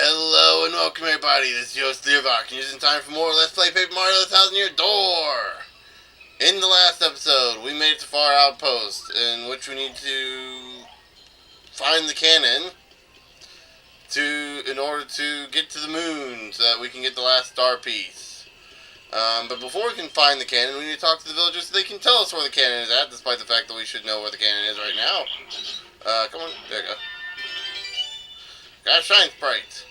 Hello and welcome everybody, this is Yost Learvock, and using time for more Let's Play Paper Mario The Thousand Year Door! In the last episode, we made it to Far Outpost, in which we need to find the cannon in order to get to the moon, so that we can get the last star piece. But before we can find the cannon, we need to talk to the villagers so they can tell us where the cannon is at, despite the fact that we should know where the cannon is right now. Come on, there you go. Got a shine sprite.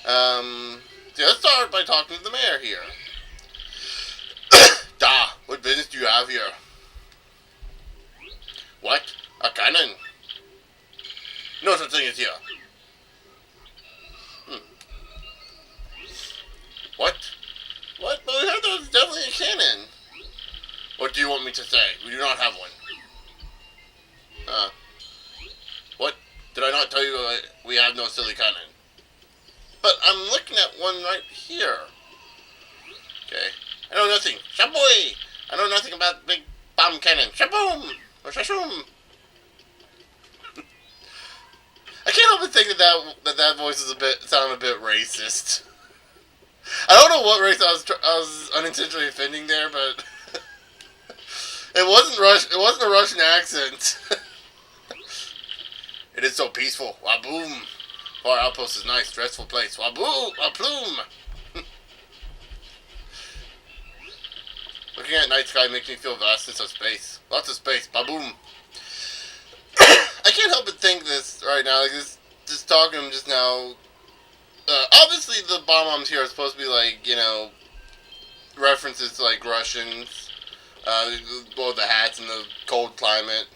So let's start by talking to the mayor here. Da, what business do you have here? What? A cannon? No such thing as here. What? What? But we heard there was definitely a cannon. What do you want me to say? We do not have one. What? Did I not tell you we have no silly cannon? But I'm looking at one right here. Okay. I know nothing. Shaboy! I know nothing about big bomb cannon. Shaboom! Or shashoom! I can't help but think that voice is sounded a bit racist. I don't know what race I was unintentionally offending there, but it wasn't a Russian accent. It is so peaceful. Waboom! Far Outpost is nice, restful place. Waboo! Waplume! Looking at night sky makes me feel vastness of space. Lots of space. Baboom! I can't help but think this right now. Like just talking to him just now. Obviously, the bomb-bombs here are supposed to be like, references to like Russians. Well, the hats and the cold climate.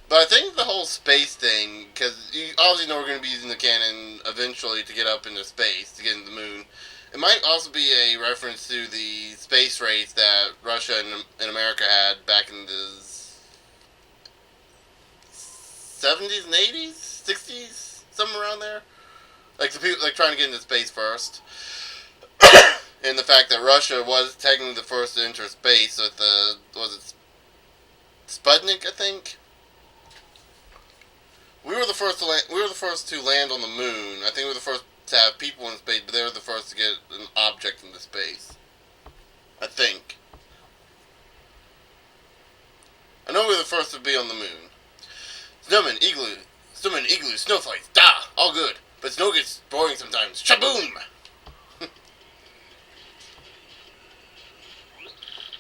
But I think the whole space thing, because you obviously know we're going to be using the cannon eventually to get up into space, to get into the moon. It might also be a reference to the space race that Russia and America had back in the 70s and 80s? 60s? Somewhere around there? Like the people trying to get into space first. And the fact that Russia was technically the first to enter space with was it Sputnik, I think? We were the first to land on the moon. I think we were the first to have people in space, but they were the first to get an object into space. I think. I know we were the first to be on the moon. Snowman, igloo, snowflakes, da, all good. But snow gets boring sometimes. Shaboom!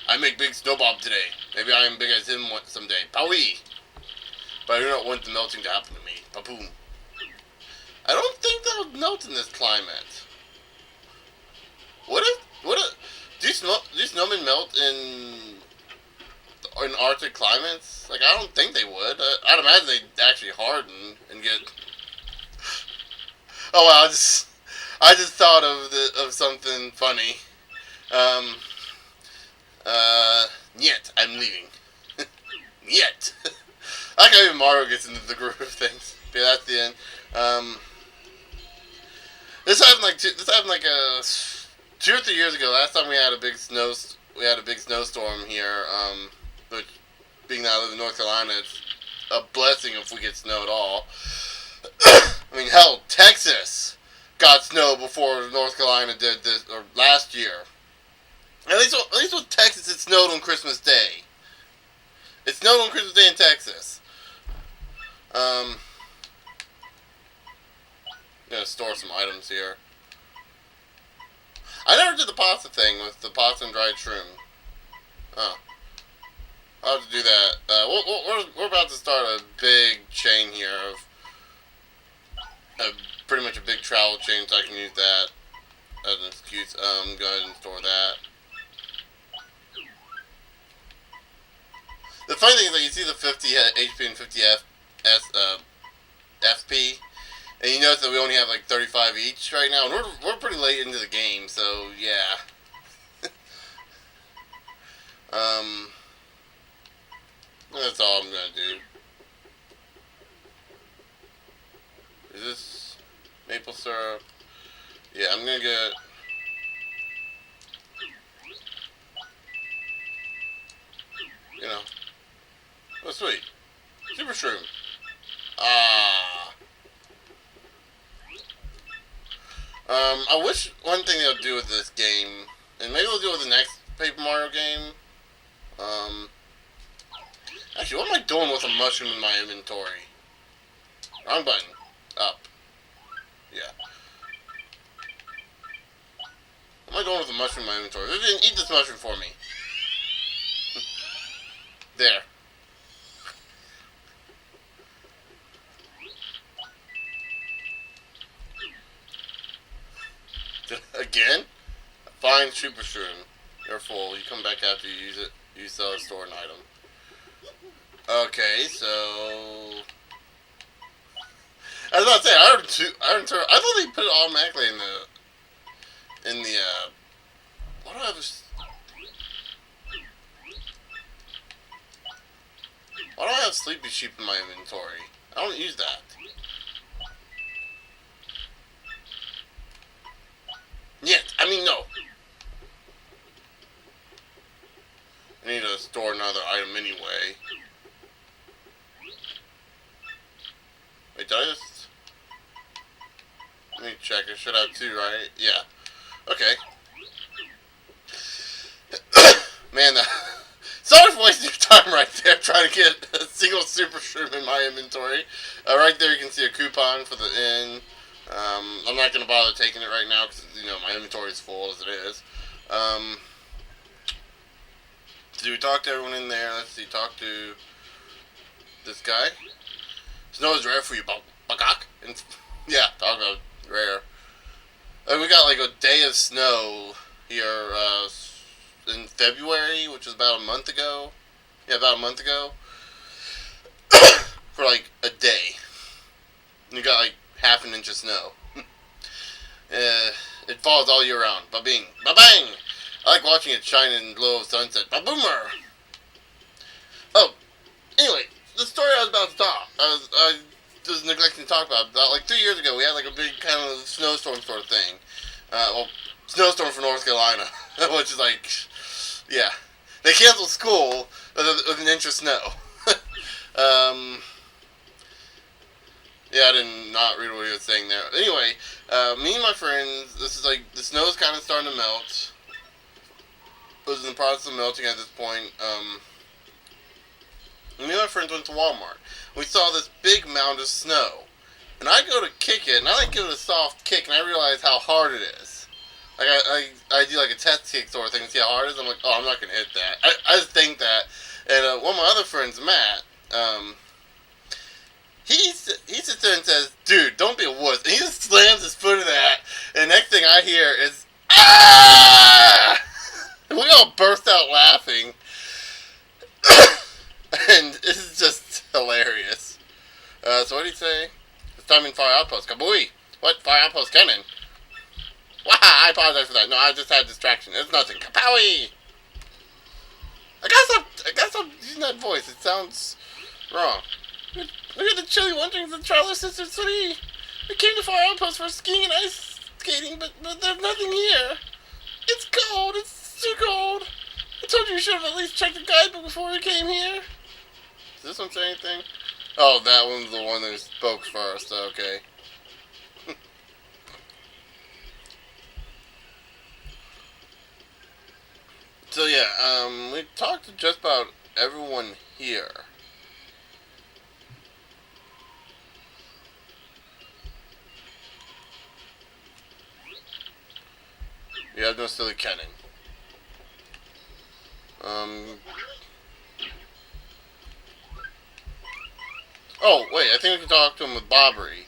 I make big snowbob today. Maybe I am big as him someday. Powie! But I do not want the melting to happen to me. Papoom. I don't think that would melt in this climate. Do snowmen melt in Arctic climates? Like, I don't think they would. I'd imagine they'd actually harden and get... Oh wow, I just thought of something funny. Yet, I'm leaving. Yet. I like how even Mario gets into the groove of things. But yeah, that's the end. This happened like 2 or 3 years ago. Last time we had a big snowstorm here. Which, being that I live in North Carolina, it's a blessing if we get snow at all. I mean, hell, Texas got snow before North Carolina did this, or last year. At least with Texas, it snowed on Christmas Day. It snowed on Christmas Day in Texas. I'm gonna store some items here. I never did the pasta thing with the pasta and dried shroom. Oh. I'll have to do that. We're about to start a big chain here of pretty much a big travel chain, so I can use that as an excuse. Go ahead and store that. The funny thing is that you see the 50 HP and 50 FP, and you notice that we only have like 35 each right now, and we're pretty late into the game, so yeah. That's all I'm gonna do. Is this maple syrup? Yeah, I'm gonna get... Oh, sweet. Super Shroom. Ah. I wish one thing they'll do with this game, and maybe they'll do it with the next Paper Mario game. Um, Actually, what am I doing with a mushroom in my inventory? Wrong button. Up. Yeah. What am I doing with a mushroom in my inventory? Vivian, eat this mushroom for me. There. Again? Fine, super shroom. You're full. You come back after you use it. You sell or store an item. Okay, so I was about to say I heard two. I thought they put it automatically in the. What do I have? Why do I have Sleepy Sheep in my inventory? I don't use that. Yet, I mean no. I need to store another item anyway. Wait, did I just... Let me check. I should have two, right? Yeah. Okay. Man, sorry for wasting your time right there trying to get a single super shroom in my inventory. Right there you can see a coupon for the inn. I'm not going to bother taking it right now because, you know, my inventory is full as it is. Do we talk to everyone in there? Let's see, talk to this guy. Snow is rare for you, Bagak. Yeah, talk about rare. We got like a day of snow here in February, which was about a month ago. Yeah, about a month ago. For like a day. And you got like half an inch of snow. It falls all year round. Ba-bing. Ba-bang! I like watching it shine in the glow of sunset. Ba-boomer! Oh, anyway, the story I was about to talk, I was neglecting to talk about like 3 years ago, we had like a big kind of snowstorm sort of thing. Well, snowstorm for North Carolina, which is like, yeah. They canceled school with an inch of snow. Yeah, I did not read what he was saying there. Anyway, me and my friends, this is like, the snow is kind of starting to melt. It was in the process of melting at this point. Me and my friends went to Walmart. We saw this big mound of snow. And I go to kick it, and I like give it a soft kick, and I realize how hard it is. Like, I do like a test kick sort of thing to see how hard it is. I'm like, oh, I'm not going to hit that. I just think that. And one of my other friends, Matt, he sits there and says, dude, don't be a wuss. And he just slams his foot in that, and the next thing I hear is, ah! And we all burst out laughing. And this is just hilarious. So what did he say? It's time in Fire Outpost. Kabooey! What? Fire Outpost cannon? Wow, I apologize for that. No, I just had a distraction. It's nothing. Kapowie! I gotta stop using that voice. It sounds wrong. Look at the chilly wanderings of the Traveler Sister City. We came to Fire Outpost for skiing and ice skating, but there's nothing here. It's cold. It's too cold. I told you should have at least checked the guidebook before we came here. Does this one say anything? Oh, that one's the one that spoke first. Okay. So yeah, we talked to just about everyone here. You have no silly cannon. Oh, wait, I think we can talk to him with Bobbery.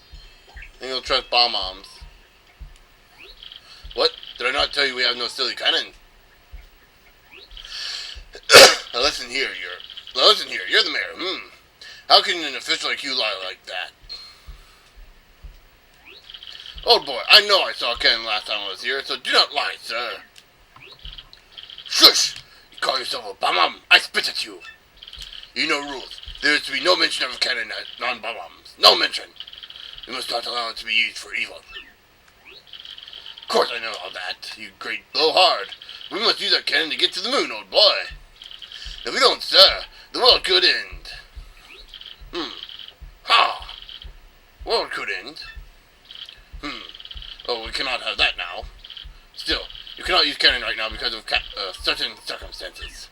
I think he'll trust Bomb-Moms. What? Did I not tell you we have no silly cannon? Now listen here, you're the mayor. How can an official like you lie like that? Old boy, I know I saw a cannon last time I was here, so do not lie, sir. Shush! You call yourself a Bomb-Mom? I spit at you. You know rules. There is to be no mention of a cannon at non-Bomb-Moms. No mention. We must not allow it to be used for evil. Of course I know all that, you great blowhard. We must use our cannon to get to the moon, old boy. If we don't, sir, the world could end. Ha! World could end. Oh, we cannot have that now. Still, you cannot use cannon right now because of certain circumstances.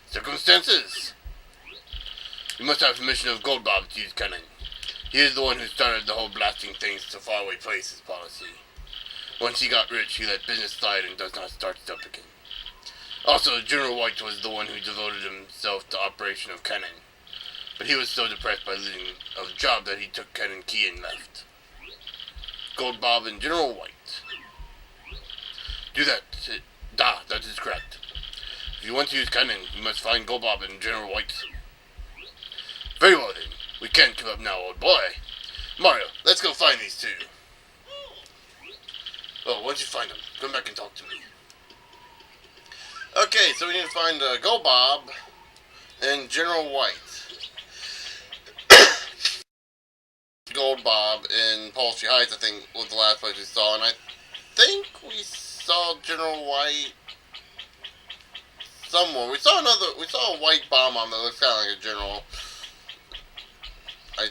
Circumstances? You must have permission of Goldbob to use cannon. He is the one who started the whole blasting things to faraway places policy. Once he got rich, he let business slide and does not start it up again. Also, General White was the one who devoted himself to operation of cannon. But he was so depressed by losing a job that he took cannon key and left. Goldbob and General White. Do that. That is correct. If you want to use cannon, you must find Goldbob and General White. Very well then. We can't give up now, old boy. Mario, let's go find these two. Oh, once you find them, come back and talk to me. Okay, so we need to find Goldbob and General White. Goldbob in Palsy Heights, I think, was the last place we saw, and I think we saw General White somewhere. We saw a white bomb on that looks kind of like a general. I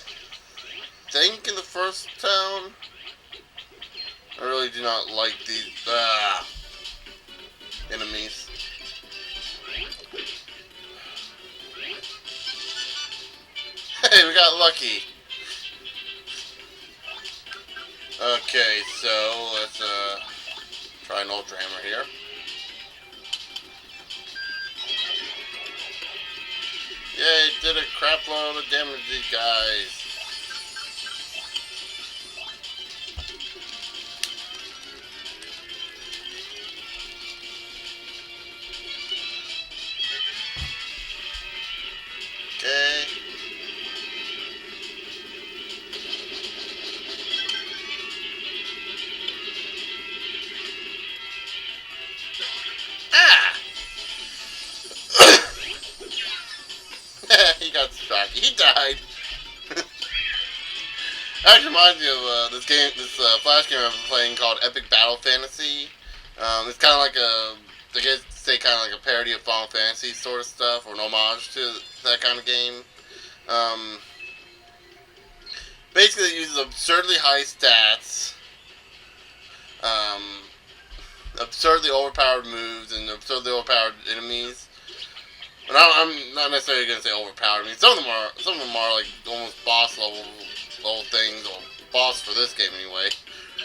think in the first town. I really do not like these enemies. Hey, we got lucky. Okay, so let's try an Ultra Hammer here. Yay, did a crap load of damage to these guys. Okay. Ah! He got distracted. He died. Actually reminds me of this Flash game I've been playing called Epic Battle Fantasy. It's kind of like I guess say kind of like a parody of Final Fantasy sort of stuff, or an homage to that kind of game. Basically, it uses absurdly high stats, absurdly overpowered moves, and absurdly overpowered enemies. And I'm not necessarily going to say overpowered. I mean, some of them are like almost boss level things, or boss for this game anyway.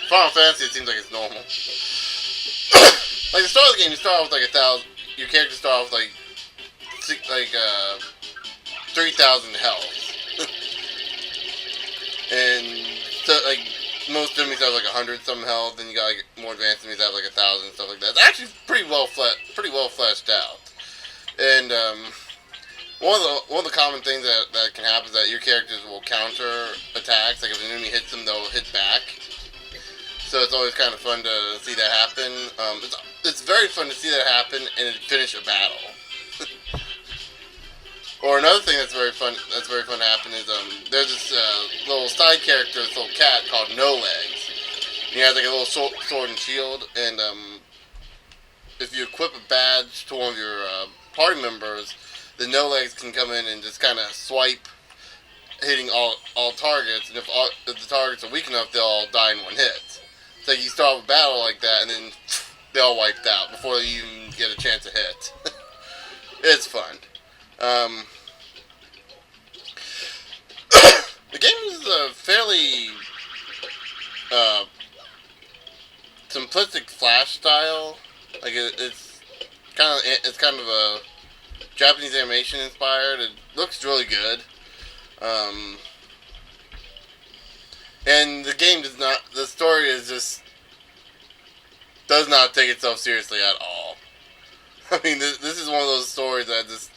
Final Fantasy, it seems like it's normal. Like the start of the game, you start off with like 1,000. Your character starts off with like 3,000 health, and so like most enemies have like 100 some health, and you got like more advanced enemies that have like 1,000 stuff like that. It's actually pretty well fleshed out. And one of the common things that can happen is that your characters will counter attacks. Like if an enemy hits them, they'll hit back. So it's always kind of fun to see that happen. It's very fun to see that happen and finish a battle. Or another thing that's very fun to happen is there's this little side character, this little cat called No Legs. He has like a little sword and shield, and if you equip a badge to one of your party members, the No Legs can come in and just kind of swipe, hitting all targets, and if the targets are weak enough, they'll all die in one hit. So you start a battle like that, and then they're all wiped out before you even get a chance to hit. It's fun. The game is a fairly simplistic Flash style. Like it's kind of a Japanese animation inspired. It looks really good. And the game does not. The story is just does not take itself seriously at all. I mean, this is one of those stories that just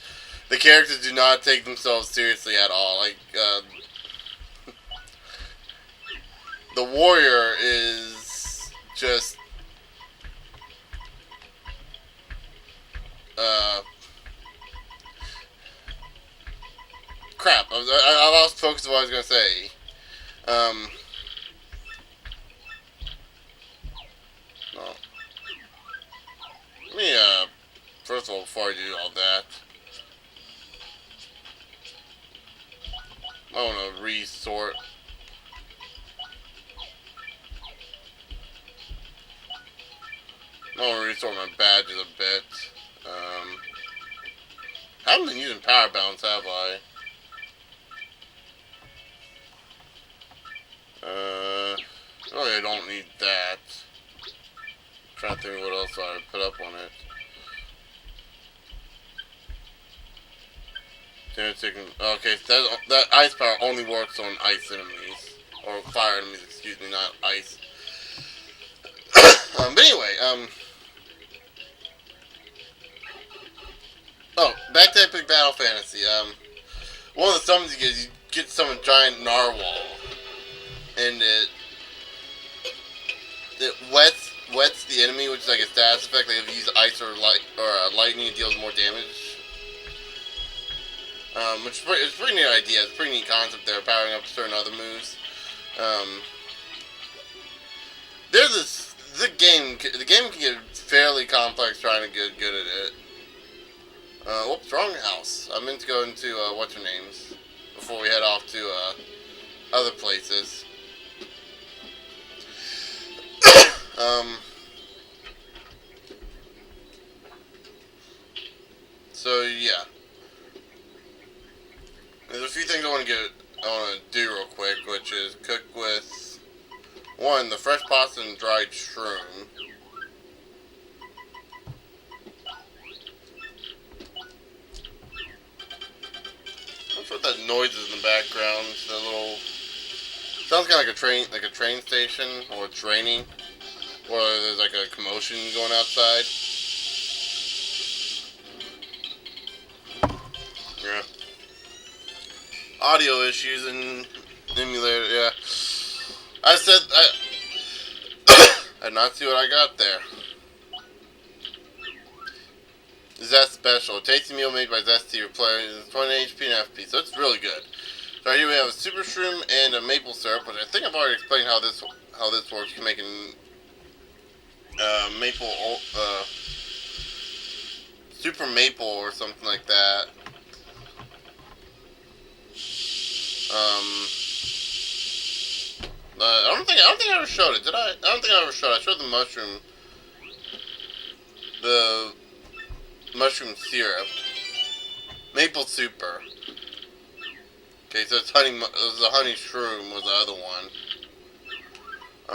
the characters do not take themselves seriously at all. Like the warrior is just crap. I lost focus of what I was gonna say. No. Let me first of all, before I do all that, I want to resort. I'm gonna restore my badges a bit. I haven't been using power balance, have I? Really, I don't need that. I'm trying to think what else I would put up on it. Okay, so that ice power only works on ice enemies. Or fire enemies, excuse me, not ice. But anyway, oh, back to Epic Battle Fantasy. One of the summons you get to summon a giant narwhal. And it wets the enemy, which is like a status effect. Like if you use ice or lightning, it deals more damage. Which is it's a pretty neat idea. It's a pretty neat concept there, powering up certain other moves. The game can get fairly complex trying to get good at it. Whoops, wrong house. I meant to go into what's her names before we head off to other places. So yeah, there's a few things I want to do real quick, which is cook with one, the fresh pasta and dried shroom. Not sure what that noise is in the background. It's a little sounds kind of like a train station, or it's raining, or there's like a commotion going outside. Yeah. Audio issues in emulator, yeah. I did not see what I got there. Zest Special. A tasty meal made by Zesty. Replacing 20 HP and FP, so it's really good. So here we have a super shroom and a maple syrup, which I think I've already explained how this works. You can make a maple, super maple or something like that. I don't think I ever showed it, did I? I don't think I ever showed it. I showed the mushroom syrup, maple super. Okay, so it's honey. It was the honey shroom was the other one. I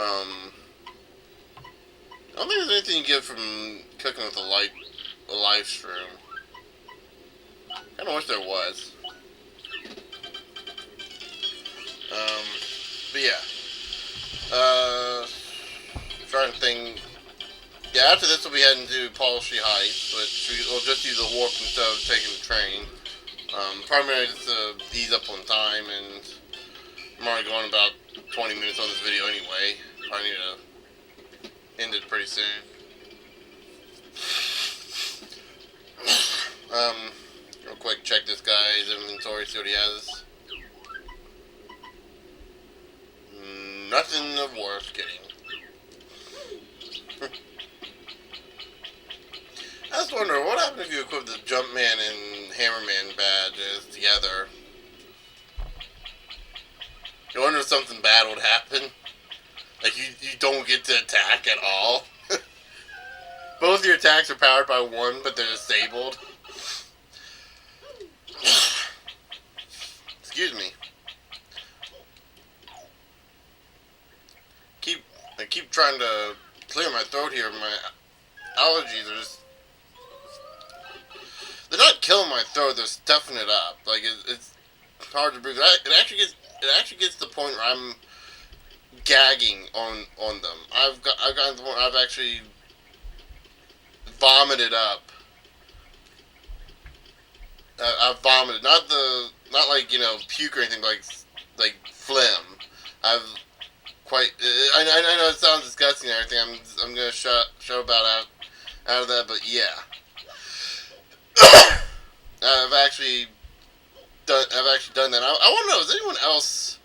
don't think there's anything you get from cooking with a live shroom. Kind of wish there was. But yeah. Trying to think. Yeah, after this we'll be heading to Policy Heights, which we'll just use a warp instead of taking the train. Primarily just to ease up on time, and I'm already going about 20 minutes on this video anyway. I need to end it pretty soon. Real quick, check this guy's inventory, see what he has. Nothing of worth getting. I was wondering, what happened if you equip the Jumpman and Hammerman badges together? You wonder if something bad would happen? Like, you don't get to attack at all? Both your attacks are powered by one, but they're disabled. Excuse me. I keep trying to clear my throat here. My allergies are just... They're not killing my throat, they're stuffing it up. Like, it's hard to breathe. It actually gets to the point where I'm gagging on them. I've gotten to the point where I've actually vomited up. I've vomited. Not like, puke or anything, like phlegm. I know it sounds disgusting and everything. I'm gonna shut about out of that, but yeah. I've actually done that. I want to know, has anyone else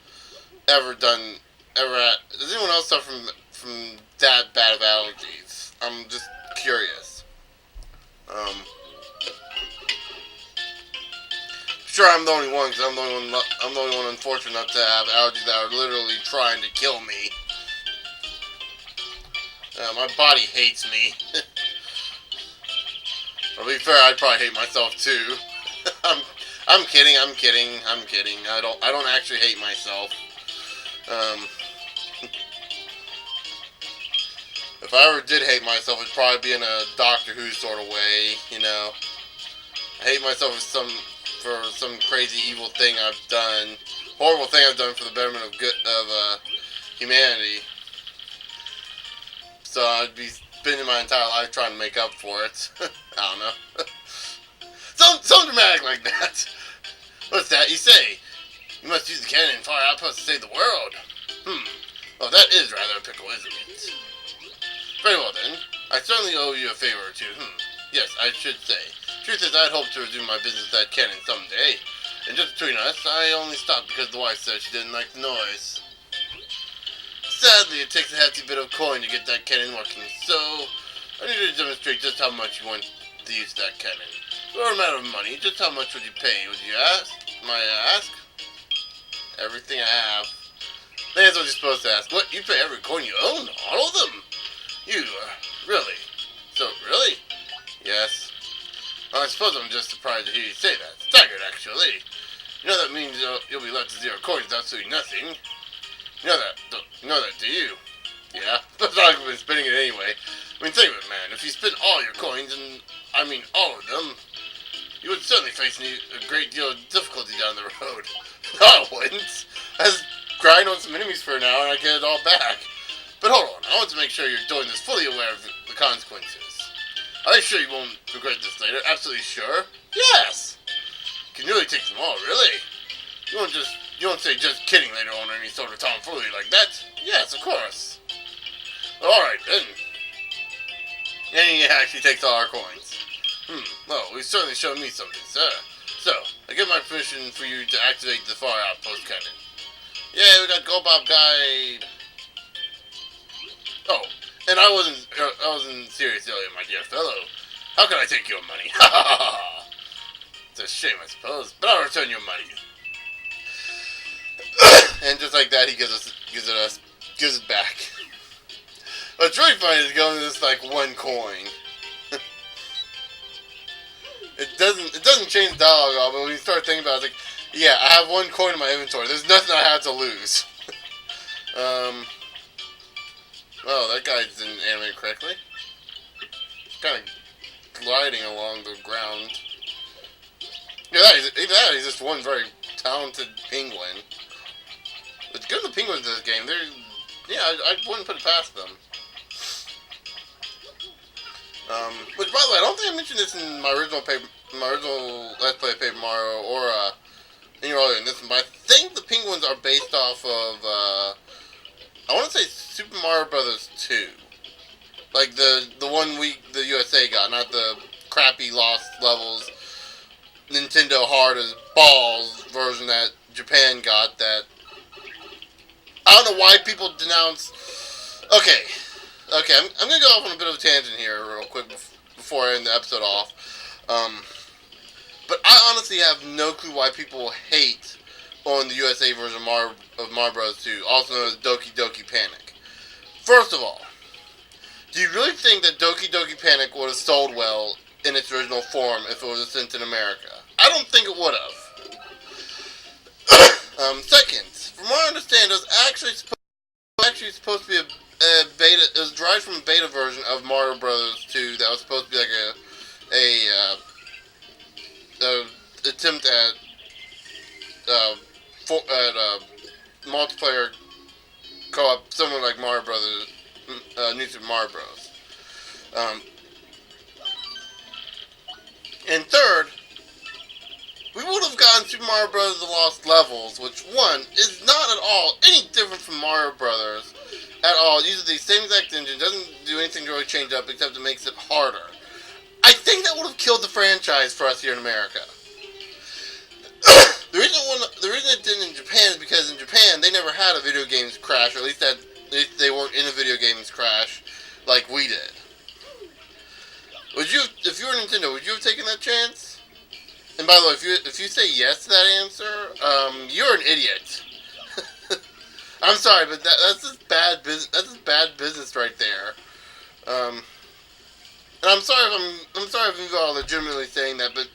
does anyone else suffer from that bad of allergies? I'm just curious. Sure, I'm the only one, because I'm the only one unfortunate enough to have allergies that are literally trying to kill me. My body hates me. To be fair, I'd probably hate myself too. I'm kidding. I don't actually hate myself. Um, if I ever did hate myself, it'd probably be in a Doctor Who sort of way. You know, I hate myself for some crazy evil thing I've done, horrible thing I've done for the betterment of humanity. So I'd be spending my entire life trying to make up for it. I don't know. Something dramatic like that. What's that you say? You must use the cannon and fire outpost to save the world. Well, that is rather a pickle, isn't it? Very well, then. I certainly owe you a favor or two. Yes, I should say. Truth is, I'd hoped to resume my business at cannon someday. And just between us, I only stopped because the wife said she didn't like the noise. Sadly, it takes a hefty bit of coin to get that cannon working, so I need to demonstrate just how much you want to use that cannon. For a matter of money, just how much would you pay? Would you ask? Might I ask? Everything I have. That's what you're supposed to ask. What? You pay every coin you own? All of them? You, really? So, really? Yes. Well, I suppose I'm just surprised to hear you say that. Staggered, actually. You know that means you'll be left to 0 coins without doing nothing. You know that, do you? Yeah. That's not like I've been spending it anyway. I mean, think of it, man. If you spend all your coins, and I mean all of them, you would certainly face a great deal of difficulty down the road. No, I wouldn't. I just grind on some enemies for an hour and I get it all back. But hold on, I want to make sure you're doing this fully aware of the consequences. Are you sure you won't regret this later? Absolutely sure? Yes! Can you really take them all, really? You won't say just kidding later on or any sort of tomfoolery like that? Yes, of course. Alright, then. And he actually takes all our coins. Well, we've certainly shown me something, sir. So, I give my permission for you to activate the fire outpost cannon. Yeah, we got goldbob guide. Oh, and I wasn't serious earlier, my dear fellow. How can I take your money? Ha ha ha ha! It's a shame, I suppose, but I'll return your money. And just like that, he gives it back. What's really funny is going to this like 1 coin. It doesn't change the dialogue at all, but when you start thinking about it, it's like, yeah, I have 1 coin in my inventory. There's nothing I have to lose. Oh, that guy didn't animate correctly. He's kind of gliding along the ground. Yeah, he's just one very talented penguin. It's good the penguins in this game. I wouldn't put it past them. Which, by the way, I don't think I mentioned this in my original Let's Play of Paper Mario or any earlier in this one, but I think the penguins are based off of I want to say Super Mario Brothers 2, like the one the USA got, not the crappy Lost Levels Nintendo hard as balls version that Japan got. That I don't know why people denounce. Okay, I'm gonna go off on a bit of a tangent here real quick before I end the episode off. But I honestly have no clue why people hate on the USA version of Mario Bros. 2, also known as Doki Doki Panic. First of all, do you really think that Doki Doki Panic would have sold well in its original form if it was sent in America? I don't think it would have. Second, from what I understand, it was actually supposed to be a beta. It was derived from a beta version of Mario Bros. 2 that was supposed to be like a attempt at multiplayer co-op, similar like Mario Brothers, New Super Mario Bros. And third, we would have gotten Super Mario Bros. The Lost Levels, which, one, is not at all any different from Mario Brothers at all. It uses the same exact engine, doesn't do anything to really change up, except it makes it harder. I think that would have killed the franchise for us here in America. The reason it didn't in Japan is because in Japan, they never had a video games crash, or at least they weren't in a video games crash like we did. If you were Nintendo, would you have taken that chance? And by the way, if you say yes to that answer, you're an idiot. I'm sorry, but that's just bad business. That's just bad business right there. And I'm sorry if you are legitimately saying that, but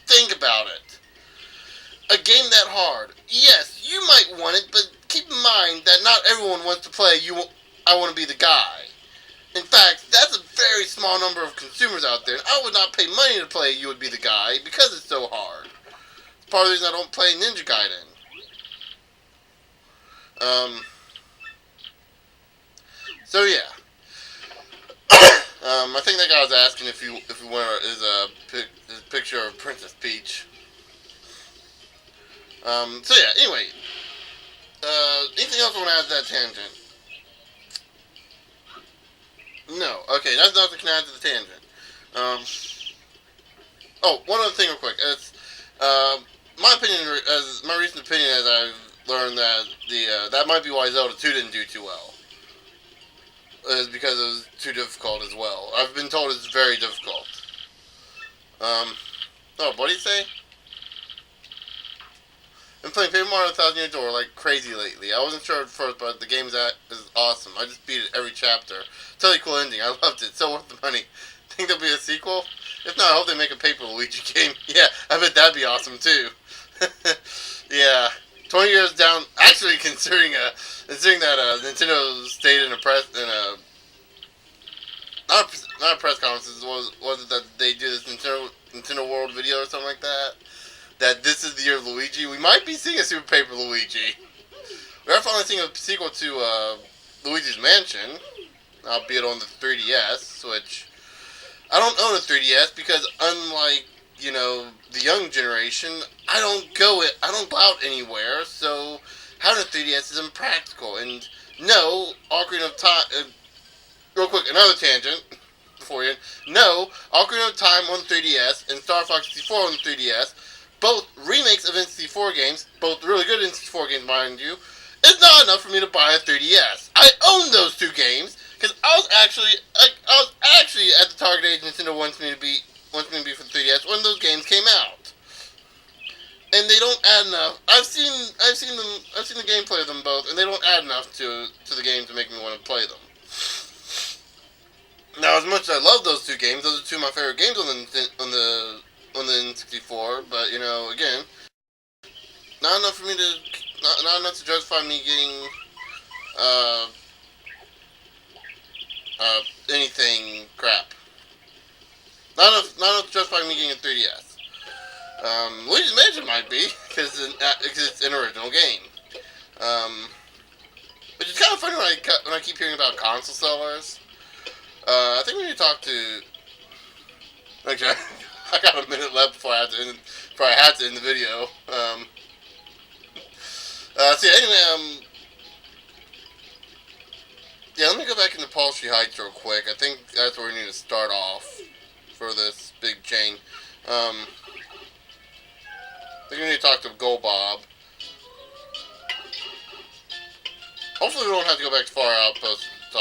think about it. A game that hard, yes, you might want it, but keep in mind that not everyone wants to play I want to be the guy. In fact, that's a very small number of consumers out there, and I would not pay money to play You Would Be the Guy because it's so hard. It's part of the reason I don't play Ninja Gaiden. So yeah. I think that guy was asking if you want his picture of Princess Peach. So yeah, anyway. Anything else I want to add to that tangent? No. Okay, that's not the can add to the tangent. One other thing real quick. It's, my opinion, as my recent opinion, as I've learned that that might be why Zelda 2 didn't do too well. Is because it was too difficult as well. I've been told it's very difficult. What do you say? Been playing Paper Mario Thousand Year Door like crazy lately. I wasn't sure at first, but the game is awesome. I just beat it every chapter. Totally cool ending. I loved it. So worth the money. Think there'll be a sequel? If not, I hope they make a Paper Luigi game. Yeah, I bet that'd be awesome too. Yeah. 20 years down, actually considering that Nintendo stayed in not a press conference, was it that they do this Nintendo World video or something like that? That this is the year of Luigi. We might be seeing a Super Paper Luigi. We are finally seeing a sequel to Luigi's Mansion, albeit on the 3DS, which I don't own a 3DS because unlike the young generation, I don't go out anywhere, so having a 3DS is impractical. And no, Ocarina of Time. Real quick, another tangent before you. No, Ocarina of Time on 3DS and Star Fox 64 on 3DS, both remakes of N64 games, both really good N64 games, mind you, is not enough for me to buy a 3DS. I own those two games because I was actually at the target age Nintendo wants me to be for the 3DS when those games came out, and they don't add enough. I've seen the gameplay of them both, and they don't add enough to the game to make me want to play them. Now, as much as I love those two games, those are two of my favorite games on the N64. But again, not enough to justify me getting anything crap. Not enough to justify me getting a 3DS. Luigi's Mansion might be because it's an original game. Which is kind of funny when I keep hearing about console sellers. I think we need to talk to. Actually, I got a minute left before I had to end the video. So yeah, anyway, yeah, let me go back into Paltry Heights real quick. I think that's where we need to start off for this big chain. I think we need to talk to goldbob. Hopefully we don't have to go back to Far Outpost to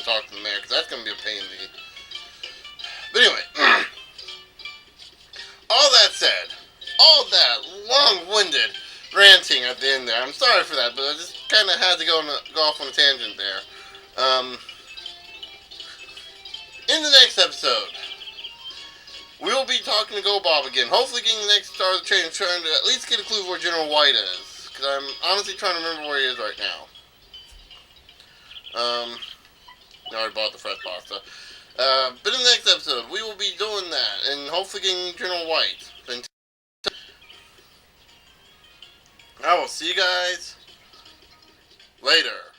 talk to the mayor, because that's going to be a pain in the... But anyway, all that said, all that long-winded ranting at the end there, I'm sorry for that, but I just kind of had to go off on a tangent there. In the next episode, we will be talking to goldbob again, hopefully getting the next star of the chain and trying to at least get a clue of where General White is, because I'm honestly trying to remember where he is right now. I already bought the fresh pasta. But in the next episode, we will be doing that, and hopefully getting General White. I will see you guys later.